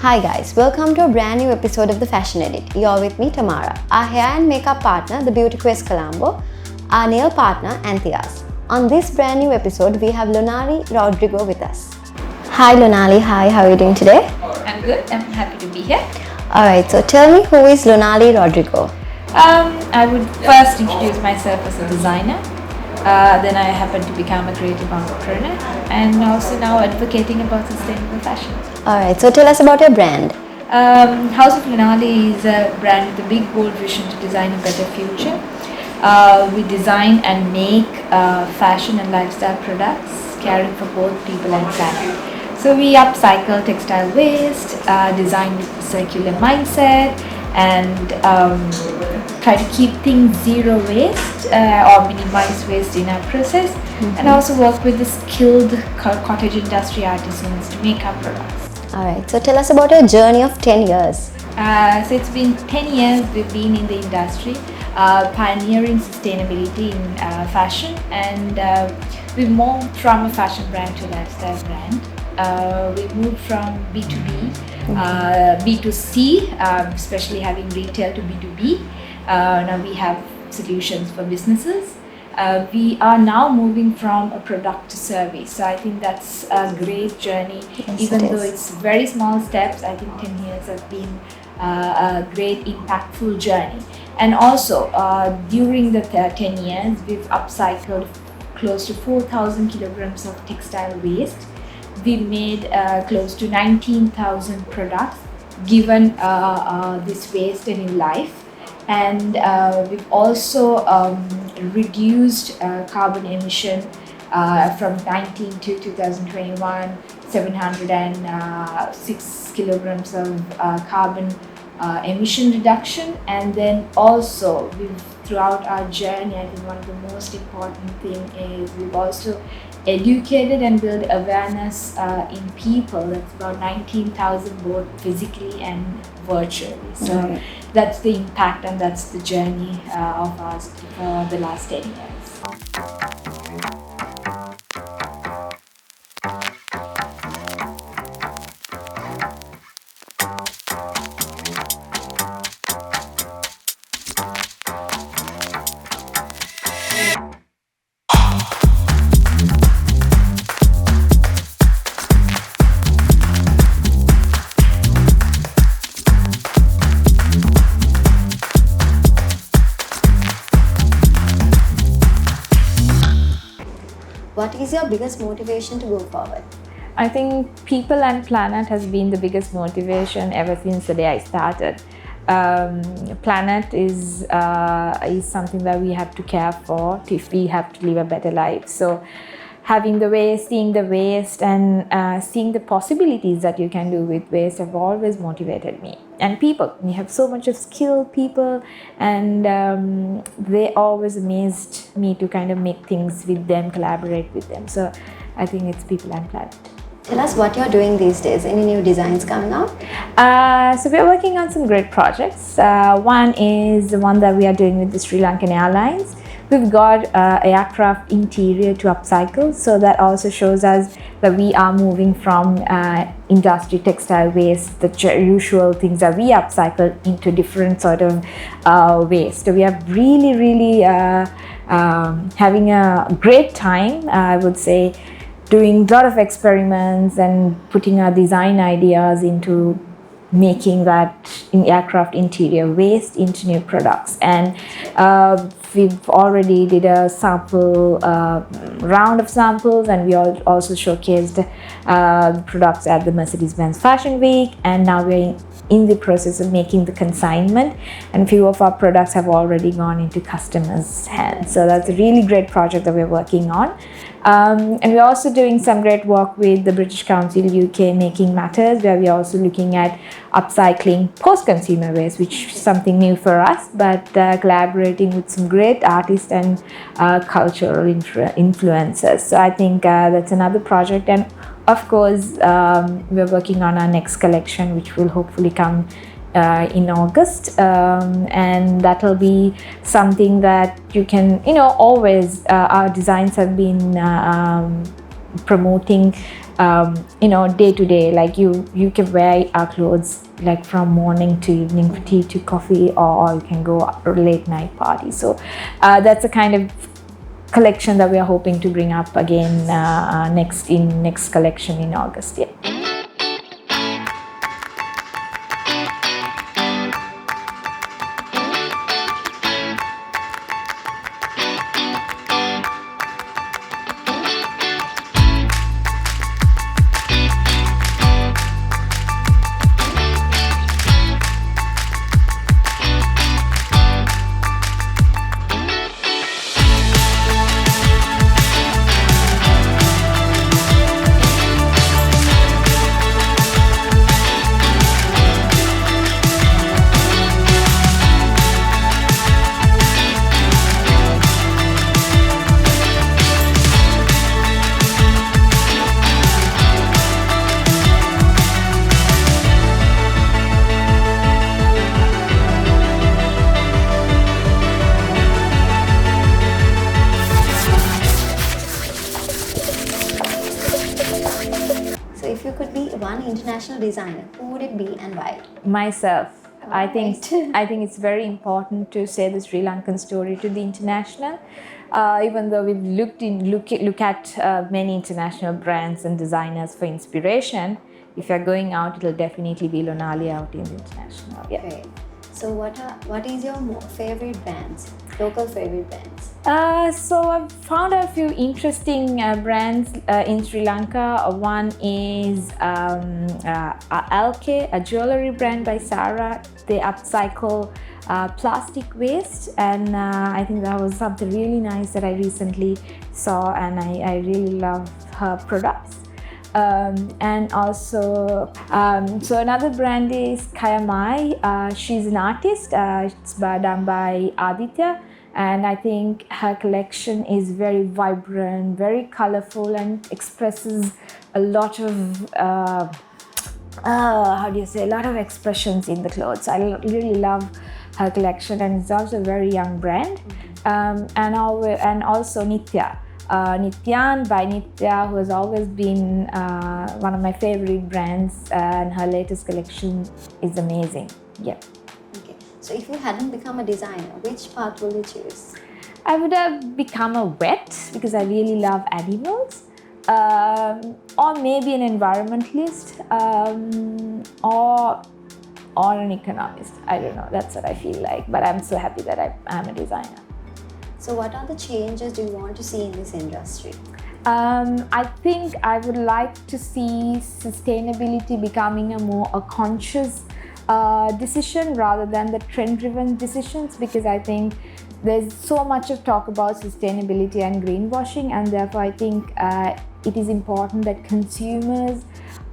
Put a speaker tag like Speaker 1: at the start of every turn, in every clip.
Speaker 1: Hi guys, welcome to a brand new episode of the Fashion Edit. You're with me, Tamara. Our hair and makeup partner, the Beauty Quest Colombo, our nail partner, Antheas. On this brand new episode, we have Lonali Rodrigo with us. Hi Lonali, hi, how are you doing today?
Speaker 2: I'm good, I'm happy to be here.
Speaker 1: Alright, so tell me, who is Lonali Rodrigo?
Speaker 2: I would first introduce myself as a designer. Then I happened to become a creative entrepreneur and also now advocating about sustainable fashion.
Speaker 1: Alright, so tell us about your brand.
Speaker 2: House of Lonali is a brand with a big bold vision to design a better future. We design and make fashion and lifestyle products caring for both people and planet. So we upcycle textile waste, design with a circular mindset, and try to keep things zero waste or minimize waste in our process, and also work with the skilled cottage industry artisans to make our products.
Speaker 1: Alright, so tell us about your journey of 10 years.
Speaker 2: So it's been 10 years we've been in the industry, pioneering sustainability in fashion, and we've moved from a fashion brand to a lifestyle brand. We moved from B2B, B2C, especially having retail, to B2B. Now we have solutions for businesses. We are now moving from a product to service. So I think that's a great journey.
Speaker 1: Yes,
Speaker 2: even though it's very small steps, I think 10 years have been a great impactful journey. And also during the 10 years, we've upcycled close to 4,000 kilograms of textile waste. We made close to 19,000 products, given this waste a new life. And we've also reduced carbon emission from 19 to 2021, 706 kilograms of carbon emission reduction. And then also throughout our journey, I think one of the most important thing is we've also educated and built awareness in people. That's about 19,000 both physically and virtually. So that's the impact and that's the journey of us for the last 10 years.
Speaker 1: What is your biggest motivation to go forward?
Speaker 2: I think people and planet has been the biggest motivation ever since the day I started. Planet is something that we have to care for if we have to live a better life. So having the waste, seeing the waste, and seeing the possibilities that you can do with waste have always motivated me. And people, we have so much of skilled people, and they always amazed me to kind of make things with them, collaborate with them. So I think it's people and planet.
Speaker 1: Tell us what you're doing these days. Any new designs coming out?
Speaker 2: So we're working on some great projects. One is the one that we are doing with the Sri Lankan Airlines. We've got aircraft interior to upcycle, so that also shows us that we are moving from industry textile waste, the usual things that we upcycle, into different sort of waste. So we are really having a great time, I would say, doing a lot of experiments and putting our design ideas into making that in aircraft interior waste into new products. And we've already did a sample round of samples, and we also showcased products at the Mercedes-Benz Fashion Week, and now we're in the process of making the consignment, and few of our products have already gone into customers' hands. So that's a really great project that we're working on. And we're also doing some great work with the British Council UK Making Matters, where we're also looking at upcycling post-consumer waste, which is something new for us, but collaborating with some great artists and cultural influencers. So I think that's another project. And of course, we're working on our next collection, which will hopefully come in August, and that'll be something that you can, always our designs have been promoting day to day. Like you can wear our clothes like from morning to evening, for tea to coffee, or you can go late night party. So that's a kind of collection that we are hoping to bring up again next collection in August. Yeah.
Speaker 1: If you could be one international designer, who would it be and why?
Speaker 2: Myself. I
Speaker 1: Right.
Speaker 2: think it's very important to say the Sri Lankan story to the international. Even though we've look at many international brands and designers for inspiration, if you're going out, it'll definitely be Lonali out in the international. Yeah.
Speaker 1: Great. So what is your favorite brands, local favorite brands?
Speaker 2: So I've found a few interesting brands in Sri Lanka. One is hi.lk, a jewelry brand by Sarah. They upcycle plastic waste, and I think that was something really nice that I recently saw, and I really love her products. And also, so another brand is Kayamai. She's an artist. It's done by Aditya. And I think her collection is very vibrant, very colorful, and expresses a lot of, a lot of expressions in the clothes. I really love her collection, and it's also a very young brand. And also Nitya. Nityan by Nitya, who has always been one of my favorite brands, and her latest collection is amazing. Yeah.
Speaker 1: Okay. So if you hadn't become a designer, which path will you choose?
Speaker 2: I would have become a vet because I really love animals, or maybe an environmentalist, or an economist. I don't know. That's what I feel like. But I'm so happy that I'm a designer.
Speaker 1: So what are the changes do you want to see in this industry?
Speaker 2: I think I would like to see sustainability becoming a conscious decision rather than the trend-driven decisions, because I think there's so much of talk about sustainability and greenwashing, and therefore I think it is important that consumers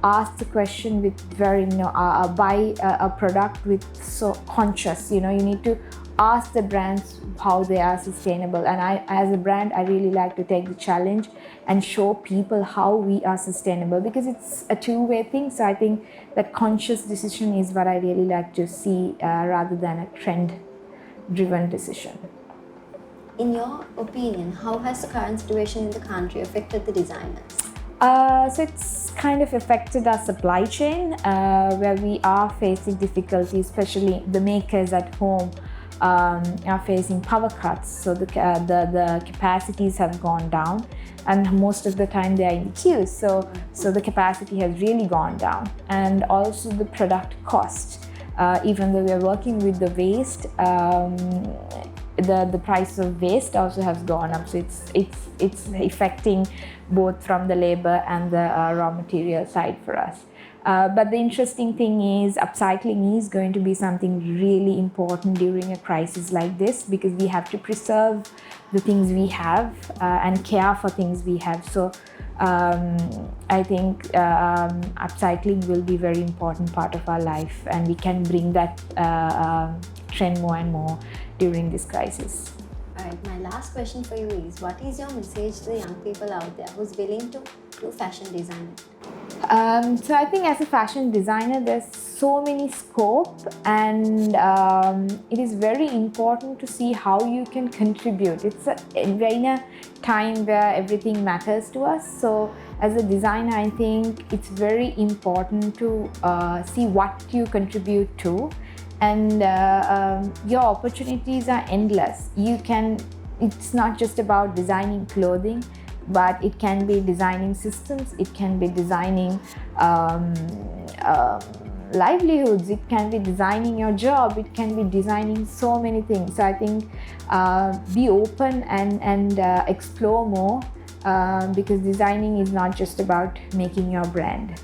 Speaker 2: ask the question with very, buy a product with so conscious. You need to ask the brands how they are sustainable, and I, as a brand, I really like to take the challenge and show people how we are sustainable, because it's a two-way thing. So I think that conscious decision is what I really like to see rather than a trend-driven decision.
Speaker 1: In your opinion, how has the current situation in the country affected the designers?
Speaker 2: So it's kind of affected our supply chain, where we are facing difficulties, especially the makers at home are facing power cuts. So the capacities have gone down, and most of the time they are in queues. So the capacity has really gone down, and also the product cost. Even though we are working with the waste, the price of waste also has gone up. So it's affecting both from the labor and the raw material side for us. But the interesting thing is upcycling is going to be something really important during a crisis like this, because we have to preserve the things we have and care for things we have. So I think upcycling will be a very important part of our life, and we can bring that trend more and more during this crisis.
Speaker 1: Alright, my last question for you is, what is your message to the young people out there who's willing to do fashion design?
Speaker 2: So I think as a fashion designer, there's so many scope, and it is very important to see how you can contribute. We're in a time where everything matters to us. So as a designer, I think it's very important to see what you contribute to, and your opportunities are endless. It's not just about designing clothing, but it can be designing systems, it can be designing livelihoods, it can be designing your job, it can be designing so many things. So I think be open and explore more, because designing is not just about making your brand.